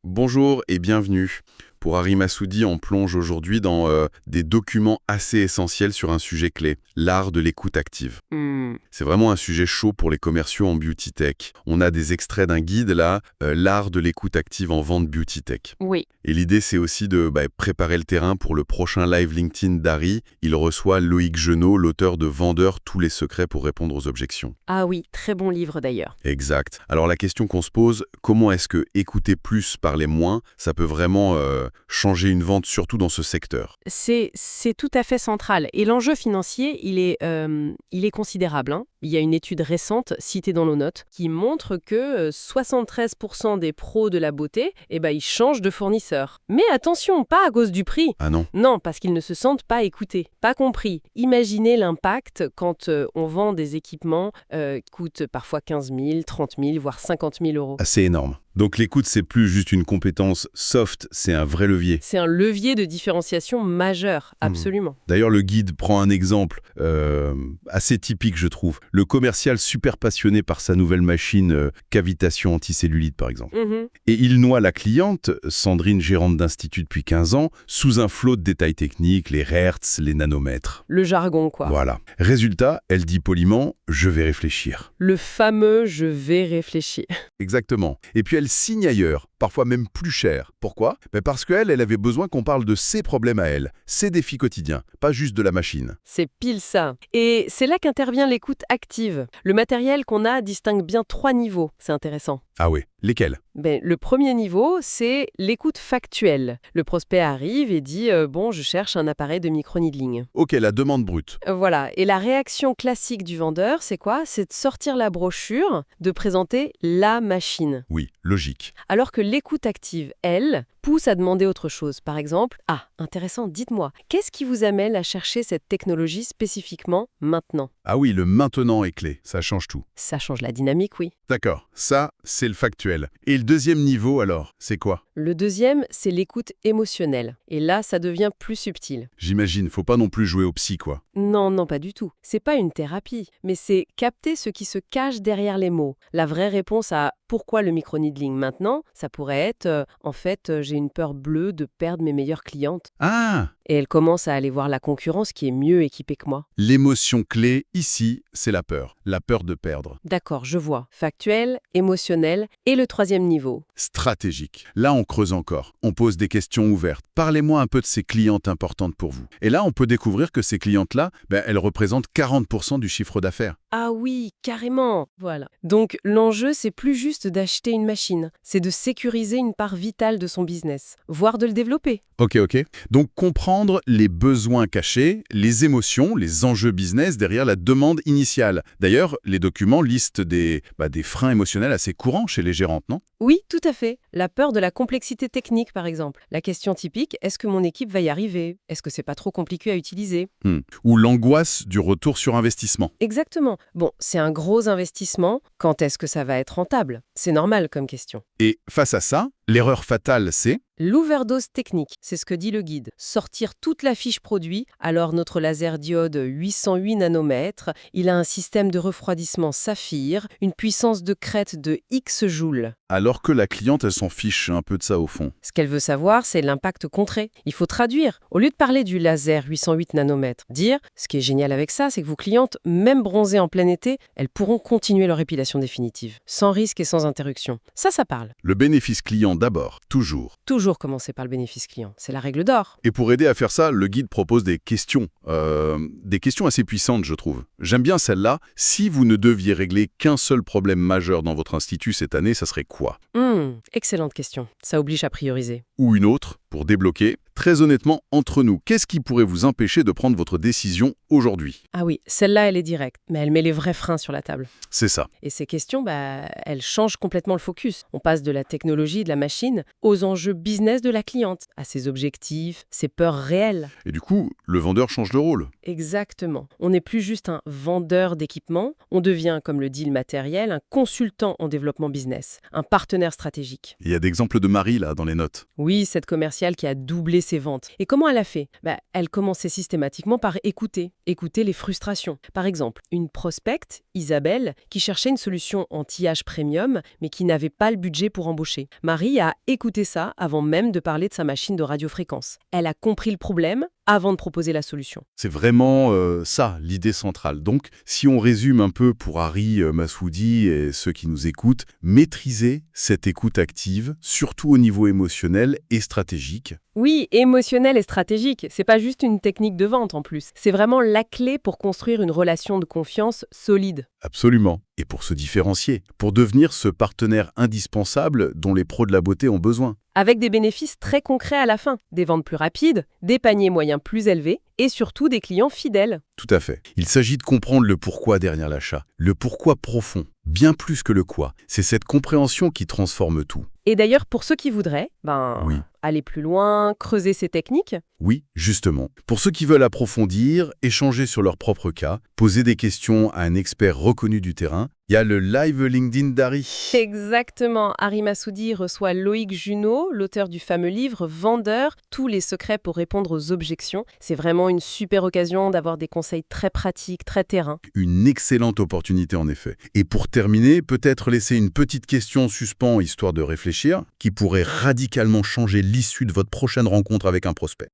Bonjour et bienvenue. Pour Harry Massoudi, on plonge aujourd'hui dans des documents assez essentiels sur un sujet clé, l'art de l'écoute active. C'est vraiment un sujet chaud pour les commerciaux en beauty tech. On a des extraits d'un guide là, l'art de l'écoute active en vente beauty tech. Oui, Et l'idée, c'est aussi de préparer le terrain pour le prochain live LinkedIn d'Harry. Il reçoit Loïc Genot, l'auteur de Vendeur, tous les secrets pour répondre aux objections. ah oui, très bon livre d'ailleurs. Exact. Alors la question qu'on se pose, comment est-ce que écouter plus, parler moins, ça peut vraiment changer une vente, surtout dans ce secteur? C'est tout à fait central. Et l'enjeu financier, il est considérable, hein. Il y a une étude récente, citée dans nos notes, qui montre que 73% des pros de la beauté, ils changent de fournisseur. Mais attention, pas à cause du prix. Ah non? Non, parce qu'ils ne se sentent pas écoutés, pas compris. Imaginez l'impact quand on vend des équipements qui coûtent parfois 15 000, 30 000, voire 50 000 euros. Assez énorme. Donc l'écoute, c'est plus juste une compétence soft, c'est un vrai levier. C'est un levier de différenciation majeur, absolument. D'ailleurs, le guide prend un exemple assez typique, je trouve. Le commercial super passionné par sa nouvelle machine cavitation anticellulite, par exemple. Mhm. Et il noie la cliente, Sandrine, gérante d'institut depuis 15 ans, sous un flot de détails techniques, les hertz, les nanomètres. Le jargon, quoi. Voilà. Résultat, elle dit poliment « je vais réfléchir ». Le fameux « je vais réfléchir ». Exactement. Et puis elle signe ailleurs, parfois même plus cher. Pourquoi? Parce qu'elle avait besoin qu'on parle de ses problèmes à elle, ses défis quotidiens, pas juste de la machine. C'est pile ça. Et c'est là qu'intervient l'écoute active. Le matériel qu'on a distingue bien 3 niveaux. C'est intéressant. Ah ouais, lesquels? Le premier niveau, c'est l'écoute factuelle. Le prospect arrive et dit bon, je cherche un appareil de micro-needling. Ok, la demande brute. Voilà. Et la réaction classique du vendeur, c'est quoi? C'est de sortir la brochure, de présenter la machine. Oui, logique. Alors que l'écoute active, elle, pousse à demander autre chose. Par exemple, ah, intéressant, dites-moi, qu'est-ce qui vous amène à chercher cette technologie spécifiquement maintenant? Ah oui, le maintenant est clé, ça change tout. Ça change la dynamique, oui. D'accord, ça, c'est le factuel. Et le deuxième niveau, alors, c'est quoi? Le deuxième, c'est l'écoute émotionnelle. Et là, ça devient plus subtil. J'imagine, faut pas non plus jouer au psy, quoi. Non, non, pas du tout. C'est pas une thérapie, mais c'est capter ce qui se cache derrière les mots. La vraie réponse à pourquoi le micro-needling maintenant, ça pourrait être en fait, j'ai une peur bleue de perdre mes meilleures clientes. Ah! Et elle commence à aller voir la concurrence qui est mieux équipée que moi. L'émotion clé, ici, c'est la peur de perdre. D'accord, je vois. Factuel, émotionnel et le troisième niveau. Stratégique. Là, on creuse encore. On pose des questions ouvertes. Parlez-moi un peu de ces clientes importantes pour vous. Et là, on peut découvrir que ces clientes-là, elles représentent 40% du chiffre d'affaires. Ah oui, carrément. Voilà. Donc l'enjeu, c'est plus juste d'acheter une machine, c'est de sécuriser une part vitale de son business, voire de le développer. Ok. Donc, comprendre les besoins cachés, les émotions, les enjeux business derrière la demande initiale. D'ailleurs, les documents listent des freins émotionnels assez courants chez les gérantes, non? Oui, tout à fait. La peur de la complexité technique, par exemple. La question typique, est-ce que mon équipe va y arriver? Est-ce que c'est pas trop compliqué à utiliser? Ou l'angoisse du retour sur investissement. Exactement. Bon, c'est un gros investissement. Quand est-ce que ça va être rentable? C'est normal comme question. Et face à ça, l'erreur fatale, c'est... L'overdose technique, c'est ce que dit le guide. Sortir toute la fiche produit, alors notre laser diode 808 nanomètres, il a un système de refroidissement saphir, une puissance de crête de X joules. Alors que la cliente, elle s'en fiche un peu de ça au fond. Ce qu'elle veut savoir, c'est l'impact contré. Il faut traduire. Au lieu de parler du laser 808 nanomètres, dire, ce qui est génial avec ça, c'est que vos clientes, même bronzées en plein été, elles pourront continuer leur épilation définitive, sans risque et sans interruption. Ça parle. Le bénéfice client d'abord, toujours. Toujours commencer par le bénéfice client. C'est la règle d'or. Et pour aider à faire ça, le guide propose des questions assez puissantes, je trouve. J'aime bien celle-là. Si vous ne deviez régler qu'un seul problème majeur dans votre institut cette année, ça serait quoi? Excellente question. Ça oblige à prioriser. Ou une autre, pour débloquer. Très honnêtement, entre nous, qu'est-ce qui pourrait vous empêcher de prendre votre décision aujourd'hui? Ah oui, celle-là, elle est directe, mais elle met les vrais freins sur la table. C'est ça. Et ces questions, elles changent complètement le focus. On passe de la technologie, de la machine, aux enjeux business de la cliente, à ses objectifs, ses peurs réelles. Et du coup, le vendeur change de rôle. Exactement. On n'est plus juste un vendeur d'équipement, on devient, comme le dit le matériel, un consultant en développement business, un partenaire stratégique. Il y a d'exemples de Marie, là, dans les notes. Oui, cette commerciale qui a doublé ses ventes. Et comment elle a fait? Elle commençait systématiquement par écouter les frustrations. Par exemple, une prospecte Isabelle, qui cherchait une solution anti-âge premium, mais qui n'avait pas le budget pour embaucher. Marie a écouté ça avant même de parler de sa machine de radiofréquence. Elle a compris le problème avant de proposer la solution. C'est vraiment ça, l'idée centrale. Donc, si on résume un peu pour Harry Massoudi et ceux qui nous écoutent, maîtriser cette écoute active, surtout au niveau émotionnel et stratégique. Oui, émotionnel et stratégique. C'est pas juste une technique de vente en plus. C'est vraiment la clé pour construire une relation de confiance solide. Absolument. Et pour se différencier, pour devenir ce partenaire indispensable dont les pros de la beauté ont besoin. Avec des bénéfices très concrets à la fin. Des ventes plus rapides, des paniers moyens plus élevés et surtout des clients fidèles. Tout à fait. Il s'agit de comprendre le pourquoi derrière l'achat. Le pourquoi profond, bien plus que le quoi. C'est cette compréhension qui transforme tout. Et d'ailleurs, pour ceux qui voudraient, Oui. aller plus loin, creuser ces techniques, Oui, justement. Pour ceux qui veulent approfondir, échanger sur leur propre cas, poser des questions à un expert reconnu du terrain, il y a le live LinkedIn d'Harry. exactement. Harry Massoudi reçoit Loïc Junot, l'auteur du fameux livre Vendeur, tous les secrets pour répondre aux objections. C'est vraiment une super occasion d'avoir des conseils très pratiques, très terrain. Une excellente opportunité en effet. Et pour terminer, peut-être laisser une petite question en suspens histoire de réfléchir, qui pourrait radicalement changer l'issue de votre prochaine rencontre avec un prospect.